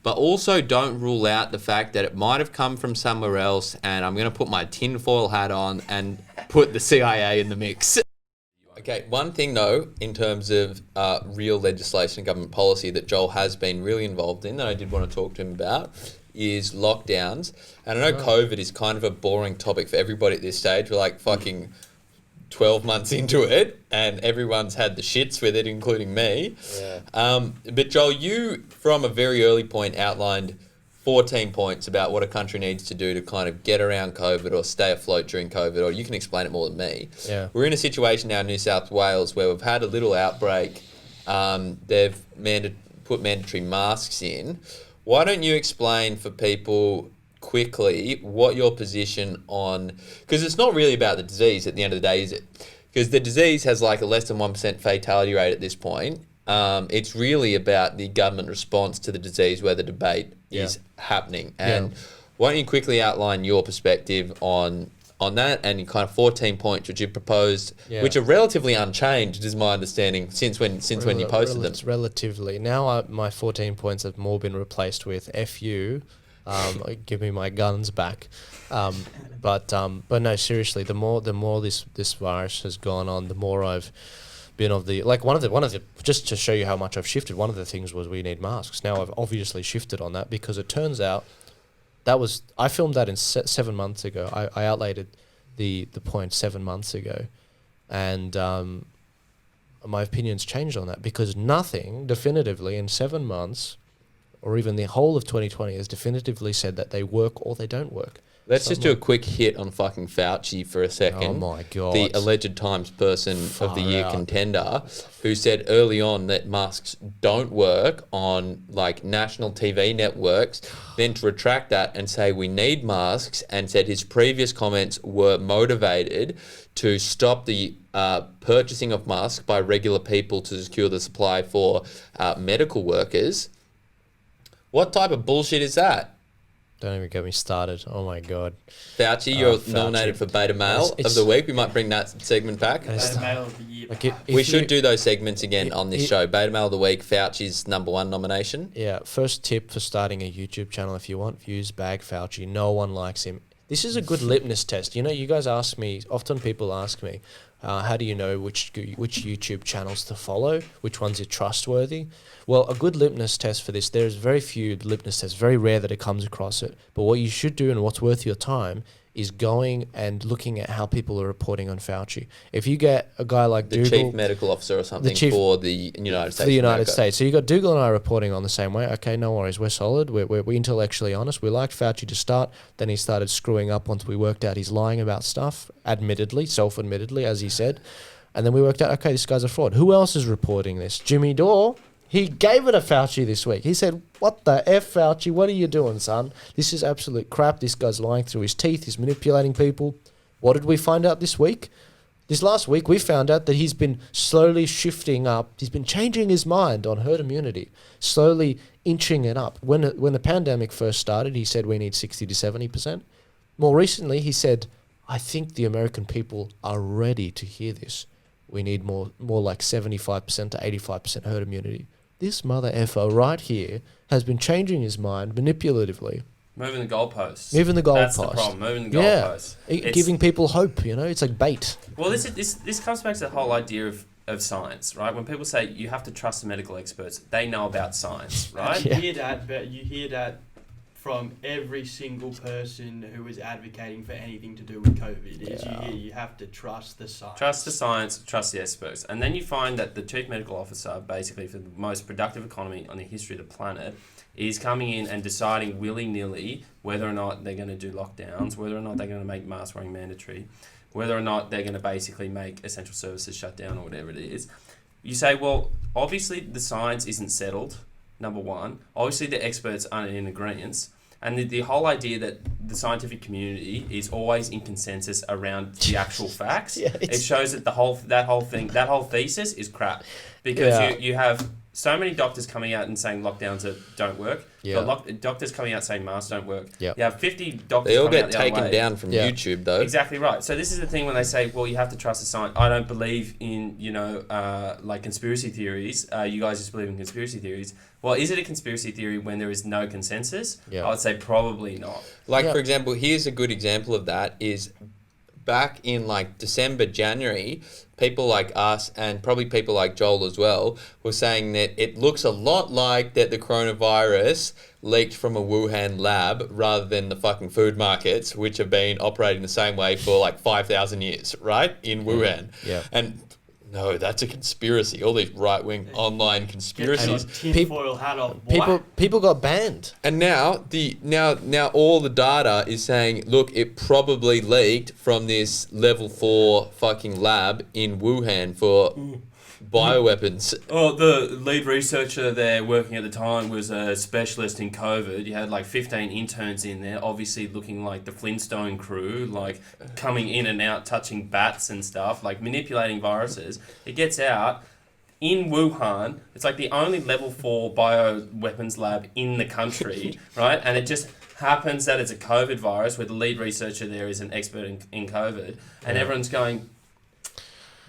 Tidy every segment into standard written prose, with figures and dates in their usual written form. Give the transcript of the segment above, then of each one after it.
but also don't rule out the fact that it might have come from somewhere else, and I'm going to put my tinfoil hat on and put the CIA in the mix. Okay, one thing though, in terms of real legislation and government policy that Joel has been really involved in, that I did want to talk to him about, is lockdowns. And I know COVID is kind of a boring topic for everybody at this stage. We're like fucking 12 months into it, and everyone's had the shits with it, including me. Yeah. But Joel, you, from a very early point, outlined 14 points about what a country needs to do to kind of get around COVID or stay afloat during COVID, or you can explain it more than me. Yeah. We're in a situation now in New South Wales where we've had a little outbreak. They've put mandatory masks in. Why don't you explain for people quickly what your position on... Because it's not really about the disease at the end of the day, is it? Because the disease has like a less than 1% fatality rate at this point. It's really about the government response to the disease where the debate is happening. And why don't you quickly outline your perspective on that, and kind of 14 points which you proposed, which are relatively unchanged, is my understanding, since when you posted them. Relatively. Now my 14 points have more been replaced with F you, give me my guns back. But no, seriously, the more this virus has gone on, the more I've been of the, like, one of the just to show you how much I've shifted, one of the things was we need masks. Now I've obviously shifted on that, because it turns out I filmed that in 7 months ago. I outlaid the point 7 months ago, and my opinion's changed on that, because nothing definitively in 7 months, or even the whole of 2020, has definitively said that they work or they don't work. Let's just do a quick hit on fucking Fauci for a second. Oh my God. The alleged Times Person of the Year contender, who said early on that masks don't work on like national TV networks, then to retract that and say we need masks, and said his previous comments were motivated to stop the purchasing of masks by regular people to secure the supply for medical workers. What type of bullshit is that? Don't even get me started. Oh my God. Fauci, you're nominated for Beta Male of the Week. We might bring that segment back. Beta Male of the Year. We should do those segments again on this show. Beta Male of the Week, Fauci's #1 nomination. Yeah, first tip for starting a YouTube channel: if you want views, bag Fauci. No one likes him. This is a good litmus test. You know, you guys ask me, often people ask me, how do you know which YouTube channels to follow, which ones are trustworthy? Well, a good litmus test for this, there's very few litmus tests, very rare that it comes across it. But what you should do, and what's worth your time, is going and looking at how people are reporting on Fauci. If you get a guy like the Dougal, chief medical officer or something for the United States. For the United States. So you got Dougal and I reporting on the same way. Okay, no worries. We're solid. We're intellectually honest. We liked Fauci to start. Then he started screwing up once we worked out he's lying about stuff, admittedly, self-admittedly, as he said. And then we worked out, okay, this guy's a fraud. Who else is reporting this? Jimmy Dore. He gave it to Fauci this week. He said, what the F, Fauci? What are you doing, son? This is absolute crap. This guy's lying through his teeth. He's manipulating people. What did we find out this week? This last week, we found out that he's been slowly shifting up. He's been changing his mind on herd immunity, slowly inching it up. When the pandemic first started, he said we need 60 to 70%. More recently, he said, I think the American people are ready to hear this. We need more like 75% to 85% herd immunity. This mother effer right here has been changing his mind manipulatively. Moving the goalposts. That's the problem. Moving the goalposts. Yeah, giving people hope. You know, it's like bait. Well, this comes back to the whole idea of science, right? When people say you have to trust the medical experts, they know about science, right? You hear that from every single person who is advocating for anything to do with COVID. You have to trust the science. Trust the science, trust the experts. And then you find that the chief medical officer, basically for the most productive economy on the history of the planet, is coming in and deciding willy-nilly whether or not they're going to do lockdowns, whether or not they're going to make mask wearing mandatory, whether or not they're going to basically make essential services shut down or whatever it is. You say, well, obviously the science isn't settled, number one. Obviously the experts aren't in agreement. And the whole idea that the scientific community is always in consensus around the actual facts, it shows that that whole thesis is crap. Because you have so many doctors coming out and saying lockdowns don't work. Yeah. Doctors coming out saying masks don't work. Yeah. You have 50 doctors They all coming get out the other taken way. down from Yeah. YouTube, though. Exactly right. So this is the thing when they say, well, you have to trust the science. I don't believe in, like conspiracy theories. You guys just believe in conspiracy theories. Well, is it a conspiracy theory when there is no consensus? Yeah. I would say probably not. Like, Yeah. for example, here's a good example of that is back in like December, January, people like us and probably people like Joel as well were saying that it looks a lot like that the coronavirus leaked from a Wuhan lab rather than the fucking food markets, which have been operating the same way for like 5,000 years, right? In Wuhan. Yeah. And no, that's a conspiracy. All these right-wing online Get conspiracies. that tinfoil hat off. People got banned. And now now all the data is saying, look, it probably leaked from this level 4 fucking lab in Wuhan for bioweapons. Oh, the lead researcher there working at the time was a specialist in COVID. You had like 15 interns in there, obviously looking like the Flintstone crew, like coming in and out, touching bats and stuff, like manipulating viruses. It gets out in Wuhan. It's like the only level 4 bioweapons lab in the country, right? And it just happens that it's a COVID virus where the lead researcher there is an expert in COVID. And everyone's going,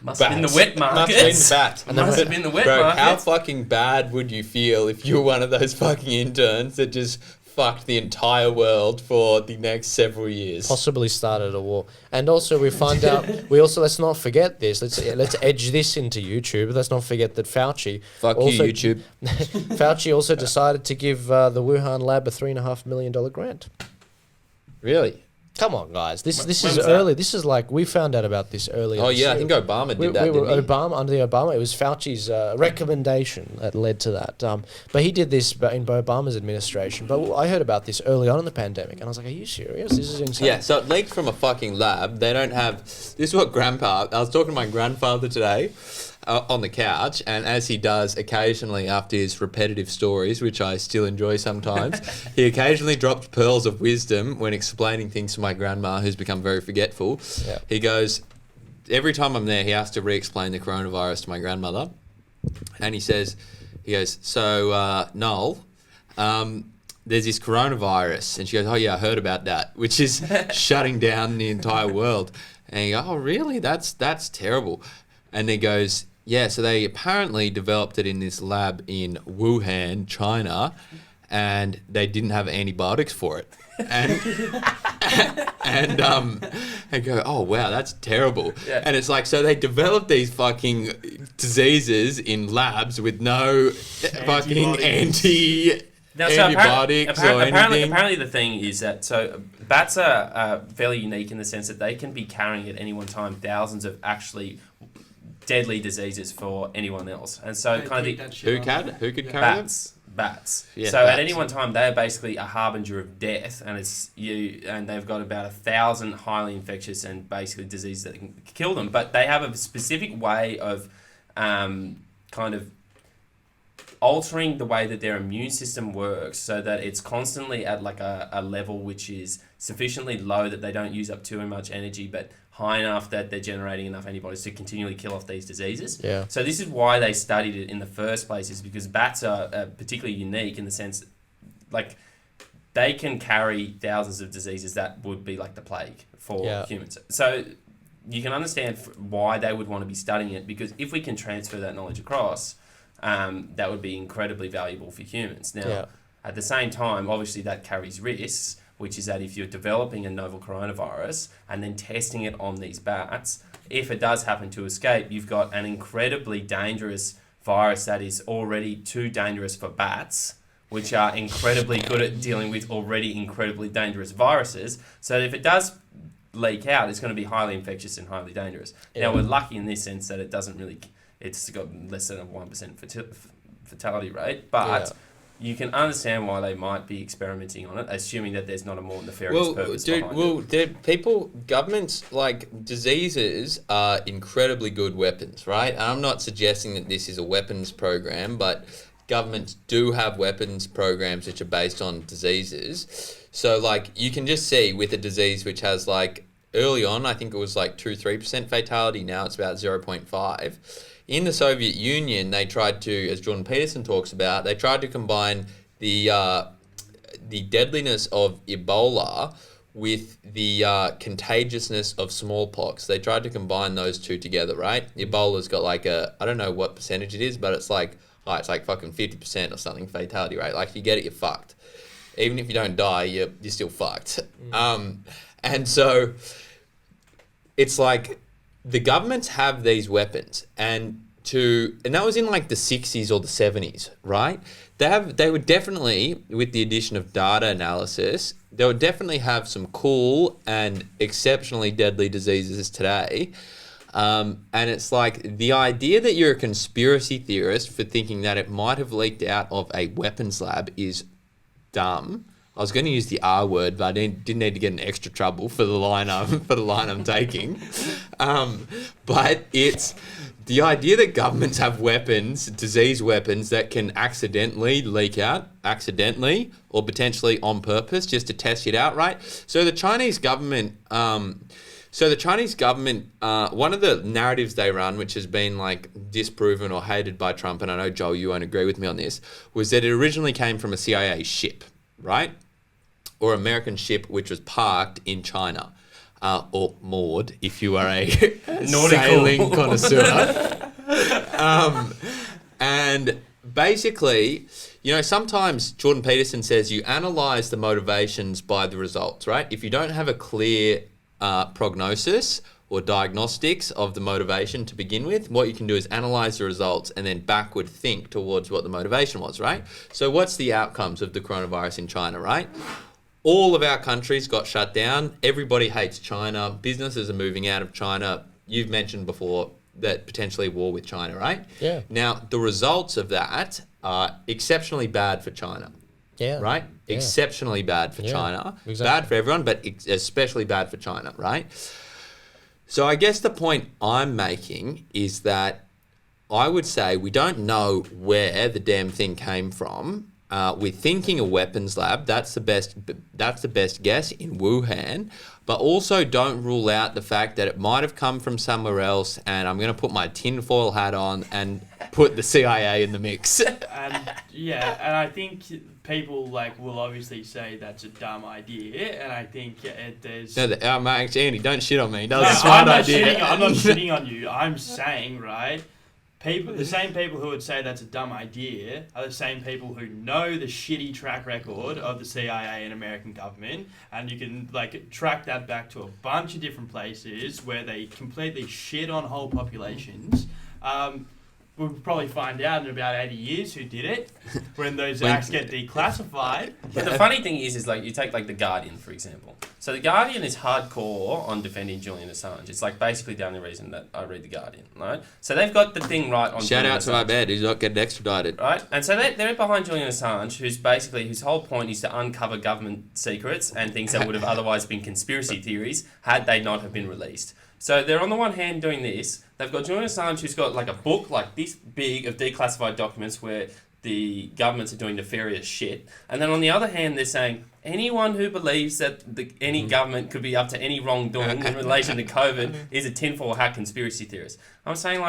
must have been the wet markets. Must have been the bats. Must have been the wet Bro, markets. how fucking bad would you feel if you were one of those fucking interns that just fucked the entire world for the next several years? Possibly started a war. And also we find out, let's not forget this, let's edge this into YouTube. Let's not forget that Fauci... Fuck also, you, YouTube. Fauci also decided to give the Wuhan Lab a $3.5 million grant. Really? Come on, guys. This When is was that? early. This is like, we found out about this earlier. Oh this yeah, I year. think Obama did that, we were didn't he? under the Obama. It was Fauci's recommendation that led to that. But he did this in Obama's administration. But I heard about this early on in the pandemic, and I was like, "Are you serious? This is insane." Yeah, so it leaked from a fucking lab. They don't have... This is what Grandpa... I was talking to my grandfather today on the couch, and as he does occasionally after his repetitive stories, which I still enjoy sometimes, he occasionally drops pearls of wisdom when explaining things to my grandma, who's become very forgetful. Yeah. He goes... Every time I'm there, he has to re-explain the coronavirus to my grandmother. And he goes, so, Noel... there's this coronavirus. And she goes, oh yeah, I heard about that, which is shutting down the entire world. And he goes, oh really? That's terrible. And he goes, yeah, so they apparently developed it in this lab in Wuhan, China, and they didn't have antibiotics for it. And I go, oh wow, that's terrible. Yeah. And it's like, so they developed these fucking diseases in labs with no fucking antibiotics or anything. Apparently the thing is that, so bats are fairly unique in the sense that they can be carrying at any one time thousands of actually deadly diseases for anyone else. And so kind of the Who could carry them? bats. Yeah, so at bats. any one time, they are basically a harbinger of death, and they've got about 1,000 highly infectious and basically diseases that can kill them. But they have a specific way of kind of altering the way that their immune system works so that it's constantly at like a level which is sufficiently low that they don't use up too much energy, but high enough that they're generating enough antibodies to continually kill off these diseases. Yeah. So this is why they studied it in the first place, is because bats are particularly unique in the sense, like, they can carry thousands of diseases that would be like the plague for humans. So you can understand why they would want to be studying it, because if we can transfer that knowledge across, that would be incredibly valuable for humans. Now, at the same time, obviously that carries risks, which is that if you're developing a novel coronavirus and then testing it on these bats, if it does happen to escape, you've got an incredibly dangerous virus that is already too dangerous for bats, which are incredibly good at dealing with already incredibly dangerous viruses. So if it does leak out, it's going to be highly infectious and highly dangerous. Now, we're lucky in this sense that it doesn't really... It's got less than a 1% fatality rate, but you can understand why they might be experimenting on it, assuming that there's not a more nefarious purpose behind it. Governments, like, diseases are incredibly good weapons, right? And I'm not suggesting that this is a weapons program, but governments do have weapons programs which are based on diseases. So, like, you can just see with a disease which has, like, early on, I think it was like 2-3% fatality. Now it's about 0.5. in the Soviet Union, they tried to, as Jordan Peterson talks about, they tried to combine the deadliness of Ebola with the contagiousness of smallpox. They tried to combine those two together, right? Ebola's got like I don't know what percentage it is, but it's like fucking 50% or something fatality rate. Like, if you get it, you're fucked. Even if you don't die, you're still fucked. And so it's like the governments have these weapons, and that was in like the 60s or the 70s, right? They would definitely, with the addition of data analysis, they would definitely have some cool and exceptionally deadly diseases today. And it's like the idea that you're a conspiracy theorist for thinking that it might have leaked out of a weapons lab is dumb. I was going to use the R word, but I didn't need to get in extra trouble for the line I'm taking. But it's the idea that governments have weapons, disease weapons, that can accidentally leak out, or potentially on purpose, just to test it out, right? So the Chinese government, one of the narratives they run, which has been like disproven or hated by Trump, and I know, Joel, you won't agree with me on this, was that it originally came from a CIA ship, right? Or American ship which was parked in China, or moored if you are a sailing connoisseur. And basically, sometimes Jordan Peterson says you analyze the motivations by the results, right? If you don't have a clear prognosis or diagnostics of the motivation to begin with, what you can do is analyze the results and then backward think towards what the motivation was, right? So what's the outcomes of the coronavirus in China, right? All of our countries got shut down. Everybody hates China. Businesses are moving out of China. You've mentioned before that potentially war with China, right? Yeah. Now, the results of that are exceptionally bad for China. Yeah. Right? Yeah. Exceptionally bad for China. Exactly. Bad for everyone, but especially bad for China, right? So I guess the point I'm making is that I would say we don't know where the damn thing came from. We're thinking a weapons lab. That's the best guess in Wuhan. But also don't rule out the fact that it might have come from somewhere else. And I'm going to put my tinfoil hat on and put the CIA in the mix. And I think people will obviously say that's a dumb idea, and I think there's. No, Andy, don't shit on me. That was No, a smart idea. I'm not shitting on you. I'm saying, right. The same people who would say that's a dumb idea are the same people who know the shitty track record of the CIA and American government, and you can track that back to a bunch of different places where they completely shit on whole populations. We'll probably find out in about 80 years who did it when those acts get declassified. But the funny thing is you take The Guardian, for example. So The Guardian is hardcore on defending Julian Assange. It's basically the only reason that I read The Guardian, right? So they've got the thing right on Shout Julian out to Assange. my bed, who's not getting extradited. Right? And so they're behind Julian Assange, whose whole point is to uncover government secrets and things that would have otherwise been conspiracy theories had they not have been released. So they're on the one hand doing this. They've got Julian Assange, who's got a book this big of declassified documents where the governments are doing nefarious shit. And then on the other hand, they're saying anyone who believes that any government could be up to any wrongdoing in relation to COVID is a tinfoil hat conspiracy theorist. I'm saying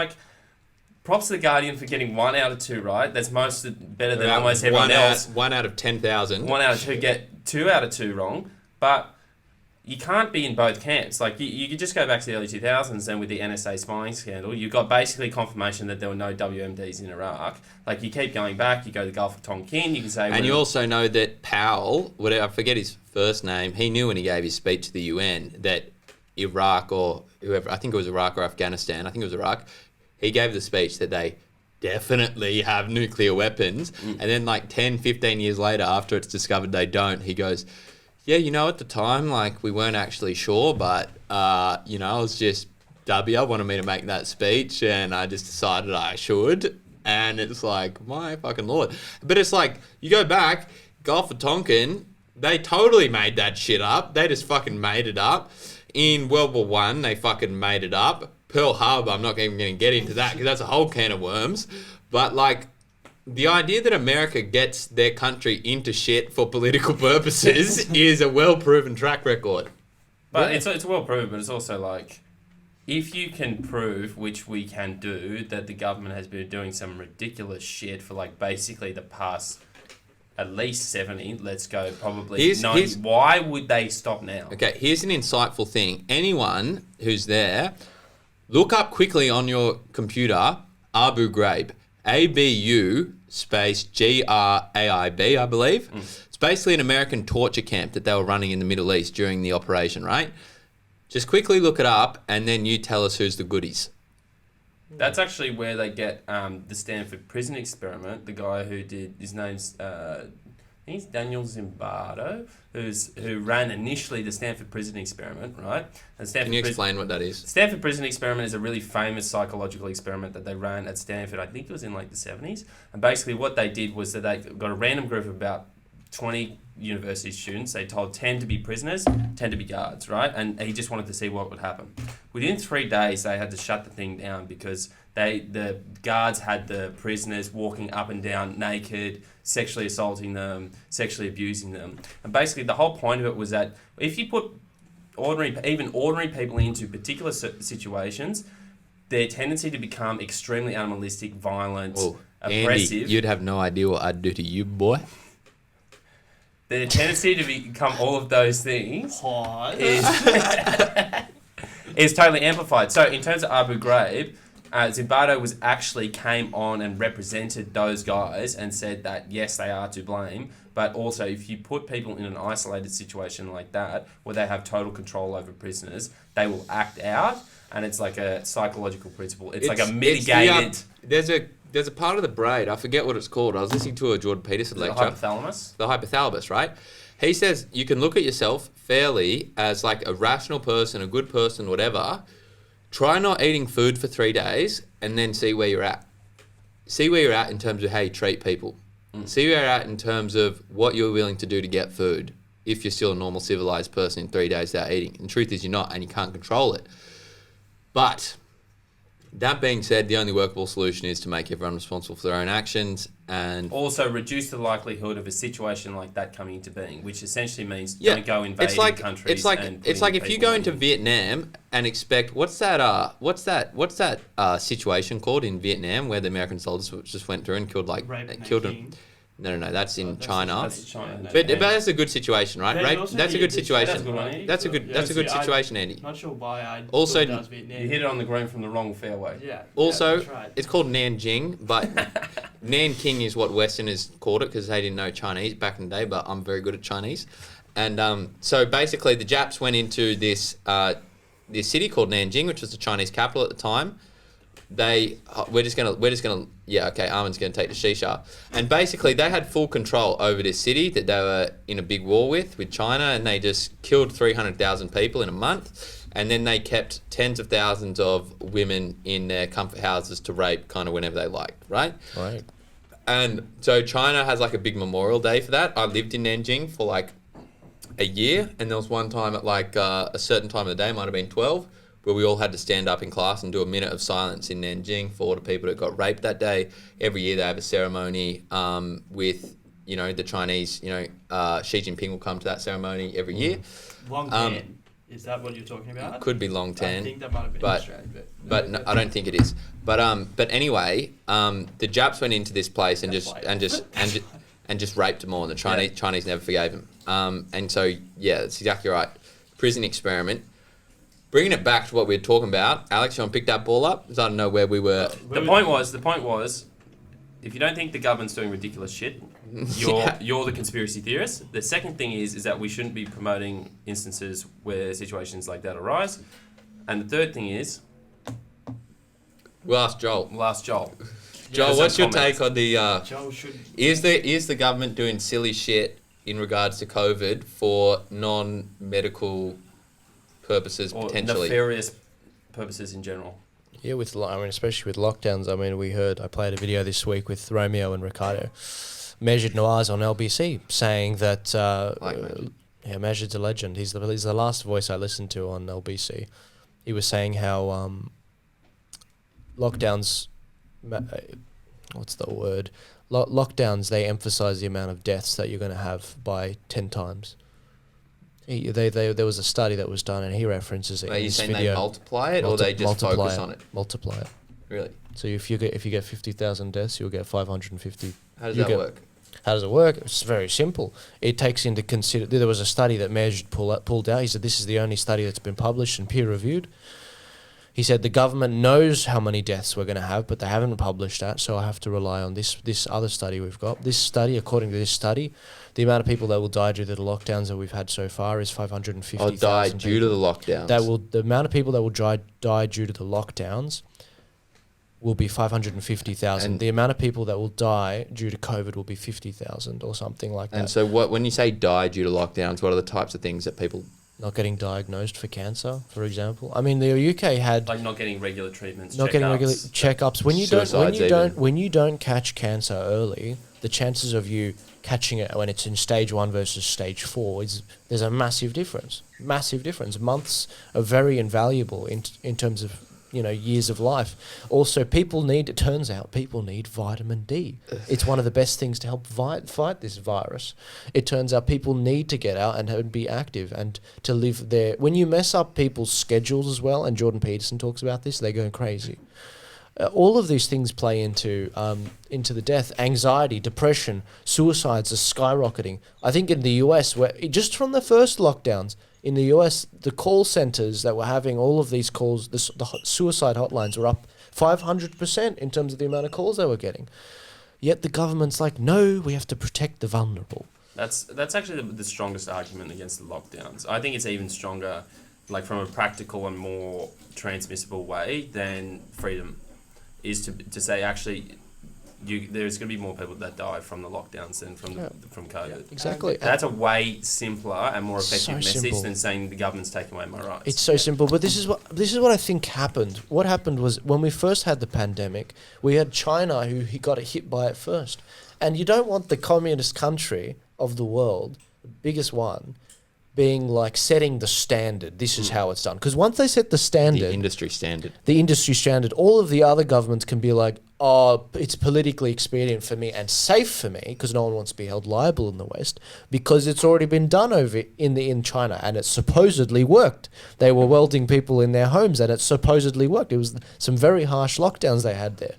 props to The Guardian for getting 1 out of 2 right. That's better than almost everyone else. 1 out of 10,000. 1 out of 2 get 2 out of 2 wrong. But you can't be in both camps. You could just go back to the early 2000s and with the NSA spying scandal, you got basically confirmation that there were no WMDs in Iraq. You keep going back, you go to the Gulf of Tonkin, you can say... And you also know that Powell, I forget his first name, he knew when he gave his speech to the UN that Iraq or whoever, I think it was Iraq or Afghanistan, I think it was Iraq, he gave the speech that they definitely have nuclear weapons. And then 10, 15 years later, after it's discovered they don't, he goes... Yeah, at the time, we weren't actually sure, but, I was just, W wanted me to make that speech, and I just decided I should, and it's my fucking Lord. But it's you go back, Gulf of Tonkin, they totally made that shit up. They just fucking made it up. In World War One, they fucking made it up. Pearl Harbor, I'm not even going to get into that, because that's a whole can of worms. But, the idea that America gets their country into shit for political purposes is a well-proven track record. But it's well proven, but it's also if you can prove, which we can do, that the government has been doing some ridiculous shit for like basically the past at least 70, let's go probably 90, why would they stop now? Okay, here's an insightful thing. Anyone who's there, look up quickly on your computer Abu Ghraib. ABU space GRAIB, I believe. It's basically an American torture camp that they were running in the Middle East during the operation, right? Just quickly look it up, and then you tell us who's the goodies. That's actually where they get the Standford Prison Experiment. The guy who did, his name's, I think he's Daniel Zimbardo, who ran initially the Standford Prison Experiment, right? And Can you explain what that is? Stanford Prison Experiment is a really famous psychological experiment that they ran at Stanford. I think it was in like the 70s. And basically what they did was that they got a random group of about 20 university students. They told 10 to be prisoners, 10 to be guards, right? And he just wanted to see what would happen. Within 3 days, they had to shut the thing down because the guards had the prisoners walking up and down naked, sexually assaulting them, sexually abusing them. And basically the whole point of it was that if you put ordinary people into particular situations, their tendency to become extremely animalistic, violent, aggressive. Andy, you'd have no idea what I'd do to you, boy. Their tendency to become all of those things is totally amplified. So in terms of Abu Ghraib, Zimbardo came on and represented those guys and said that yes, they are to blame, but also if you put people in an isolated situation like that where they have total control over prisoners, they will act out, and it's like a psychological principle. It's like a mitigated. There's a part of the brain, I forget what it's called. I was listening to a Jordan Peterson lecture. The hypothalamus? The hypothalamus, right? He says you can look at yourself fairly as like a rational person, a good person, whatever. Try not eating food for 3 days and then see where you're at. See where you're at in terms of how you treat people. See where you're at in terms of what you're willing to do to get food if you're still a normal civilized person in 3 days without eating. And the truth is you're not, and you can't control it. But that being said, the only workable solution is to make everyone responsible for their own actions and also reduce the likelihood of a situation like that coming into being, which essentially means don't go invading countries. It's like if you go into Vietnam and expect what's that situation called in Vietnam where the American soldiers just went through and killed them. No, that's in China. That's China. But that's a good situation, right? That's a good situation. That's a good situation, Andy. Not sure why I also thought that was Vietnam. You hit it on the green from the wrong fairway. Yeah. Also, that's right. it's called Nanjing, but Nanking is what Westerners called it because they didn't know Chinese back in the day, but I'm very good at Chinese. And so basically the Japs went into this city called Nanjing, which was the Chinese capital at the time. Armin's gonna take the shisha, and basically they had full control over this city that they were in a big war with China, and they just killed 300,000 people in a month, and then they kept tens of thousands of women in their comfort houses to rape kind of whenever they liked, right? Right. And so China has like a big memorial day for that. I lived in Nanjing for like a year, and there was one time at like a certain time of the day, might have been 12, where we all had to stand up in class and do a minute of silence in Nanjing for all the people that got raped that day. Every year they have a ceremony with, the Chinese, Xi Jinping will come to that ceremony every year. Long Tan. Is that what you're talking about? Could be Long Tan. I think that might have been Australian, but no, I don't think it is. But anyway, the Japs went into this place and just raped them all, and the Chinese never forgave them. And so that's exactly right. Prison experiment. Bringing it back to what we were talking about, Alex, you want to pick that ball up? Because I don't know where we were. The point was, if you don't think the government's doing ridiculous shit, you're the conspiracy theorist. The second thing is that we shouldn't be promoting instances where situations like that arise. And the third thing is... We'll ask Joel. Joel, what's your take on the... Joel should... Is the government doing silly shit in regards to COVID for non-medical... purposes or potentially nefarious purposes in general? Yeah, especially with lockdowns. I played a video this week with Romeo and Ricardo, Majid Nawaz on LBC, saying that Majid's a legend. He's the last voice I listened to on LBC. He was saying how lockdowns, what's the word? Lockdowns, they emphasize the amount of deaths that you're going to have by 10 times. There was a study that was done, and he references it Are in you this saying video. they multiply it, or they just focus on it? Multiply it. Really? So if you get 50,000 deaths, you'll get 550. How does that work? How does it work? It's very simple. It takes into consider. There was a study that measured pulled out. He said this is the only study that's been published and peer reviewed. He said the government knows how many deaths we're going to have, but they haven't published that, so I have to rely on this other study we've got. This study, according to this study, the amount of people that will die due to the lockdowns that we've had so far is 550,000. Die due to the lockdowns. The amount of people that will die due to the lockdowns will be 550,000. The amount of people that will die due to COVID will be 50,000 or something like that. And so when you say die due to lockdowns, what are the types of things that people... Not getting diagnosed for cancer, for example. I mean, the UK had like not getting regular treatments, getting regular checkups. When you don't catch cancer early, the chances of you catching it when it's in stage 1 versus stage 4 there's a massive difference. Massive difference. Months are very invaluable in terms of years of life. Also, it turns out people need vitamin D. It's one of the best things to help fight this virus. It turns out people need to get out and be active and to live there. When you mess up people's schedules as well, and Jordan Peterson talks about this, they're going crazy. All of these things play into the death. Anxiety, depression, suicides are skyrocketing. I think in the US, where just from the first lockdowns, in the US, the call centers that were having all of these calls, the suicide hotlines were up 500% in terms of the amount of calls they were getting. Yet the government's like, no, we have to protect the vulnerable. That's actually the strongest argument against the lockdowns. I think it's even stronger, like from a practical and more transmissible way than freedom, is to say actually there's going to be more people that die from the lockdowns than from COVID. Yeah, exactly. That's a way simpler and more effective message simple. Than saying the government's taking away my rights. It's so simple, but this is what I think happened. What happened was when we first had the pandemic, we had China who got hit by it first, and you don't want the communist country of the world, the biggest one, being like setting the standard. This is how it's done. Because once they set the standard... The industry standard. All of the other governments can be like, oh, it's politically expedient for me and safe for me, because no one wants to be held liable in the West, because it's already been done over in China, and it supposedly worked. They were welding people in their homes, and it supposedly worked. It was some very harsh lockdowns they had there.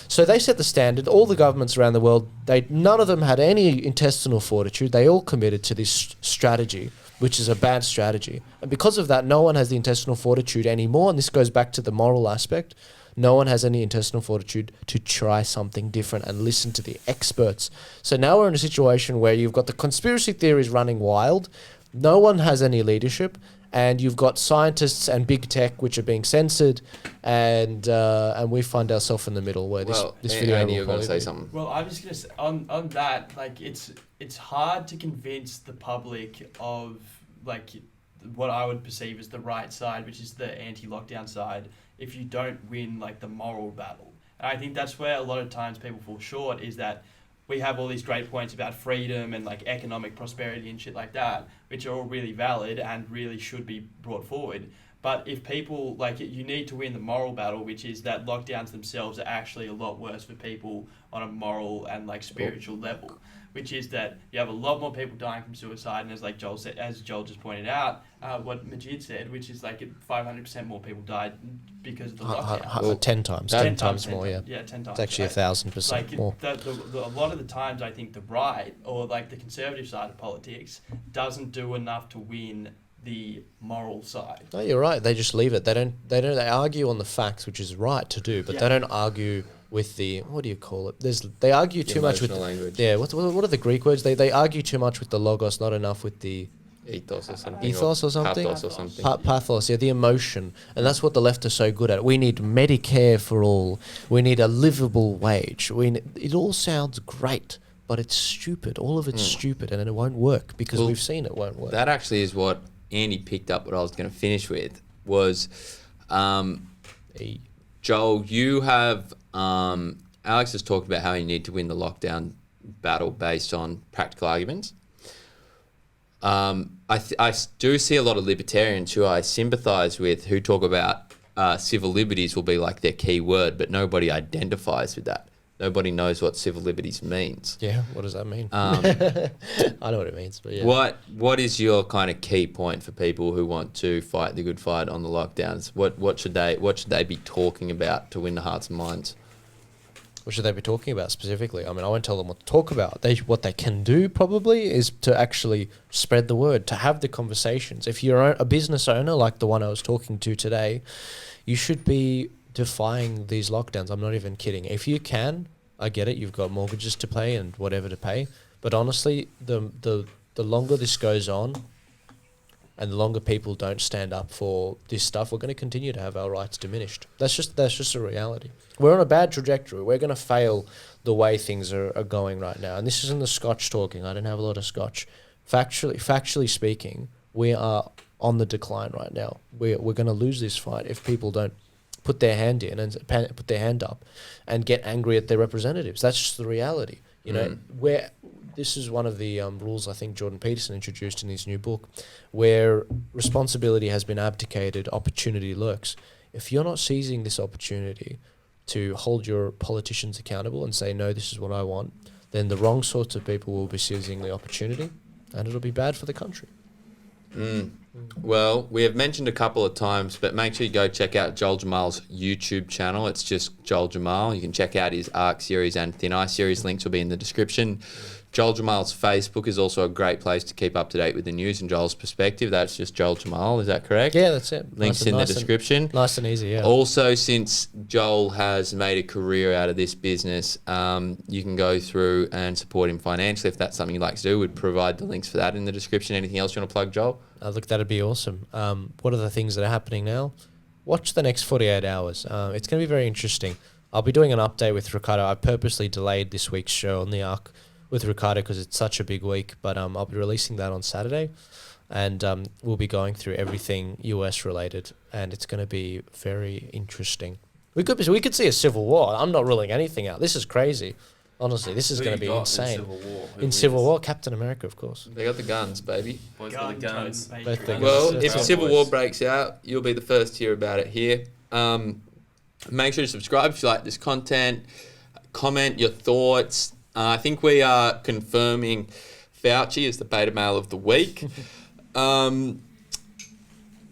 So they set the standard. All the governments around the world, none of them had any intestinal fortitude. They all committed to this strategy, which is a bad strategy. And because of that, no one has the intestinal fortitude anymore. And this goes back to the moral aspect. No one has any intestinal fortitude to try something different and listen to the experts. So now we're in a situation where you've got the conspiracy theories running wild. No one has any leadership. And you've got scientists and big tech which are being censored, and we find ourselves in the middle where this video. Andy, you're going to say something. Well, I'm just going to say on that, like it's hard to convince the public of like what I would perceive as the right side, which is the anti-lockdown side, if you don't win like the moral battle. And I think that's where a lot of times people fall short, is that we have all these great points about freedom and like economic prosperity and shit like that, which are all really valid and really should be brought forward. But if people, like, you need to win the moral battle, which is that lockdowns themselves are actually a lot worse for people on a moral and like spiritual level, which is that you have a lot more people dying from suicide, and as Joel just pointed out, what Majid said, which is like 500% more people died because of the lockdown. 10 times. 10 times more, yeah. Yeah, 10 times. It's actually 1,000% more. A lot of the times, I think the right, or like the conservative side of politics, doesn't do enough to win the moral side. No, you're right. They just leave it. They argue on the facts, which is right to do, but they don't argue with the, what do you call it? They argue too much with language. Yeah, what are the Greek words? They argue too much with the logos, not enough with the ethos or something. Pathos or something. Pathos, yeah, the emotion. And that's what the left are so good at. We need Medicare for all. We need a livable wage. It all sounds great, but it's stupid. All of it's stupid, and it won't work because we've seen it won't work. That actually is what Andy picked up. What I was going to finish with was, Joel, you have, Alex has talked about how you need to win the lockdown battle based on practical arguments. I do see a lot of libertarians who I sympathise with who talk about civil liberties will be like their key word, but nobody identifies with that. nobody knows what civil liberties means. Yeah, what does that mean? Um, I know what it means, but yeah. What is your kind of key point for people who want to fight the good fight on the lockdowns? What should they be talking about to win the hearts and minds? What should they be talking about specifically? I mean, I won't tell them what to talk about. What they can do probably is to actually spread the word, to have the conversations. If you're a business owner like the one I was talking to today, you should be defying these lockdowns. I'm not even kidding. If you can, I get it. You've got mortgages to pay and whatever to pay. But honestly, the longer this goes on, and the longer people don't stand up for this stuff, we're going to continue to have our rights diminished. That's just a reality. We're on a bad trajectory. We're going to fail the way things are going right now. And this isn't the Scotch talking. I don't have a lot of Scotch. Factually speaking, we are on the decline right now. We're going to lose this fight if people don't put their hand in and put their hand up and get angry at their representatives. That's just the reality. You know, where this is one of the rules I think Jordan Peterson introduced in his new book, where responsibility has been abdicated, opportunity lurks. If you're not seizing this opportunity to hold your politicians accountable and say, no, this is what I want, then the wrong sorts of people will be seizing the opportunity, and it'll be bad for the country. Well, we have mentioned a couple of times, but make sure you go check out Joel Jammal's YouTube channel. It's just Joel Jammal. You can check out his ARC series and Thin Ice series. Links will be in the description. Joel Jammal's Facebook is also a great place to keep up to date with the news and Joel's perspective. That's just Joel Jammal, is that correct? Yeah, that's it. Links in the description. Nice and easy, yeah. Also, since Joel has made a career out of this business, you can go through and support him financially if that's something you'd like to do. We'd provide the links for that in the description. Anything else you want to plug, Joel? Look, that'd be awesome. What are the things that are happening now? Watch the next 48 hours. It's going to be very interesting. I'll be doing an update with Ricardo. I purposely delayed this week's show on the ARC with Ricardo because it's such a big week, but I'll be releasing that on Saturday, and we'll be going through everything US related, and it's going to be very interesting. We could see a civil war. I'm not ruling anything out. This is crazy. Honestly, this is going to be insane. In Civil War, Captain America, of course. They got the guns, baby. Boys got the guns. Well, if Civil War breaks out, you'll be the first to hear about it here. Make sure to subscribe if you like this content. Comment your thoughts. I think we are confirming Fauci as the beta male of the week.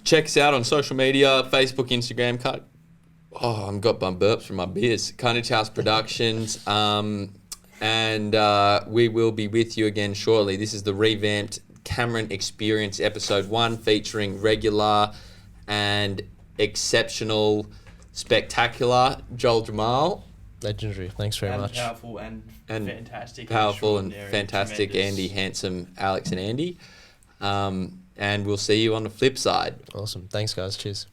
Check us out on social media, Facebook, Instagram. I've got bum burps from my beers. Carnage House Productions. And we will be with you again shortly. This is the revamped Cameron Experience Episode 1 featuring regular and exceptional, spectacular Joel Jammal. Legendary. Thanks very much. Powerful and fantastic. Powerful and fantastic tremendous. Andy, handsome Alex and Andy. And we'll see you on the flip side. Awesome. Thanks, guys. Cheers.